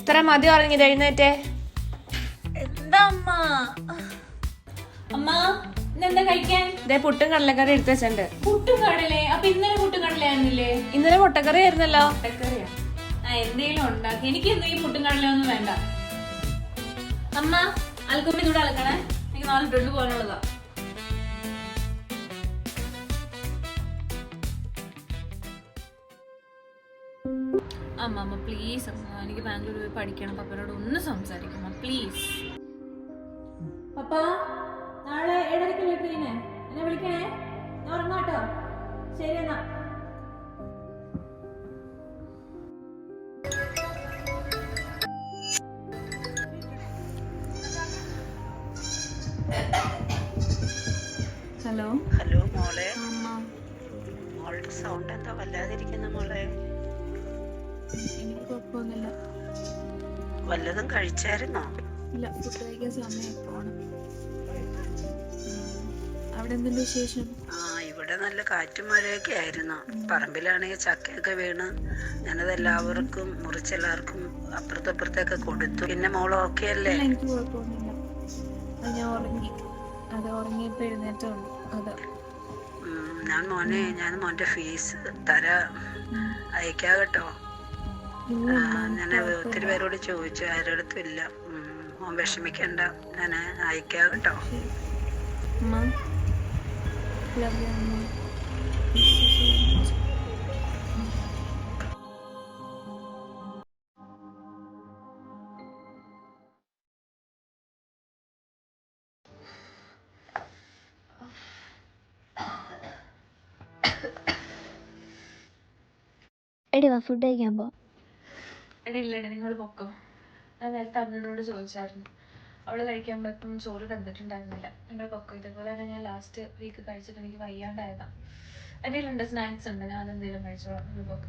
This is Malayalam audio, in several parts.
എത്ര മതി ഉറങ്ങിയത്? എഴുന്നേറ്റേ. എന്താ അമ്മ? അമ്മ ഇന്നെന്താ കഴിക്കാൻ? ഇതേ പുട്ടും കടലക്കറി എടുത്ത് വെച്ചിട്ടുണ്ട്. പുട്ടും കടലേ? അപ്പൊ ഇന്നലെ പുട്ടും കടലയായിരുന്നില്ലേ? ഇന്നലെ മുട്ടക്കറി ആയിരുന്നല്ലോ. മുട്ടക്കറിയാ? എന്തെങ്കിലും ഉണ്ടാക്കി. എനിക്ക് ഈ പുട്ടും കടലൊന്നും വേണ്ട. അമ്മ അലക്കുമ്പോ ഇതൂടെ അലക്കണേ, എനിക്ക് 4 ബ്രെഡ് പോകാനുള്ളതാ. അമ്മ പ്ലീസ് അമ്മ, എനിക്ക് ബാംഗ്ലൂർ പോയി പഠിക്കണം. പപ്പനോട് ഒന്ന് സംസാരിക്കണം പ്ലീസ്. പപ്പ നാളെ 7:30 ട്രെയിന്, എന്നെ വിളിക്കണേ. ഞാൻ ഉറങ്ങാട്ടോ. ശരി എന്നാ. ഹലോ ഹലോ മോളെ. അമ്മ, മോളുടെ സൗണ്ട് എന്താ വല്ലാതിരിക്കുന്ന മോളെ? എനിക്ക് കുഴപ്പമൊന്നുമില്ല. വല്ലതും കഴിച്ചായിരുന്നോ? ഇല്ല, ഫുഡ് കഴിക്കാൻ സമയം പോണം. അവിടെ എന്തുണ്ട് വിശേഷം? ഇവിടെ നല്ല കാറ്റും മഴയൊക്കെ ആയിരുന്നു. പറമ്പിലാണെങ്കിൽ ചക്കയൊക്കെ വീണ് ഞാനതെല്ലാവർക്കും മുറിച്ചെല്ലാവർക്കും അപ്പുറത്തപ്പുറത്തൊക്കെ കൊടുത്തു. പിന്നെ മോള് ഓക്കെ അല്ലേ? എനിക്ക് കുഴപ്പമൊന്നുമില്ല. അത് ഞാൻ ഉറങ്ങി. അത് ഉറങ്ങിയപ്പോ എഴുന്നേറ്റുള്ളൂ. അതാ. ഞാൻ മോന്റെ ഫീസ് അയക്കാ കേട്ടോ. ഞാൻ ഒത്തിരി പേരോട് ചോദിച്ചു, ആരോടത്തും ഇല്ല. മോൻ വിഷമിക്കണ്ട, ഞാൻ അയക്കാ കേട്ടോ. എടി വാ, ഫുഡ് കഴിക്കാൻ പോ. ഇല്ല നിങ്ങൾ പൊക്കോ. ഞാൻ നേരത്തെ അമ്മയോട് ചോദിച്ചായിരുന്നു. അവള് കഴിക്കാൻ പറ്റും ചോറ് കണ്ടിട്ടുണ്ടായിരുന്നില്ല. നിങ്ങൾ പൊക്കോ. ഇതേപോലെ തന്നെ ഞാൻ ലാസ്റ്റ് വീക്ക് കഴിച്ചിട്ട് എനിക്ക് വയ്യാണ്ടായതാ. എന്തെങ്കിലും സ്നാക്സ് ഉണ്ട്, ഞാൻ എന്തെങ്കിലും കഴിച്ചോളാം. നിങ്ങൾ പൊക്കോ.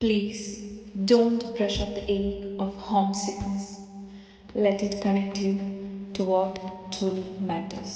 Please don't brush up the ache of homesickness. Let it connect you to what truly matters.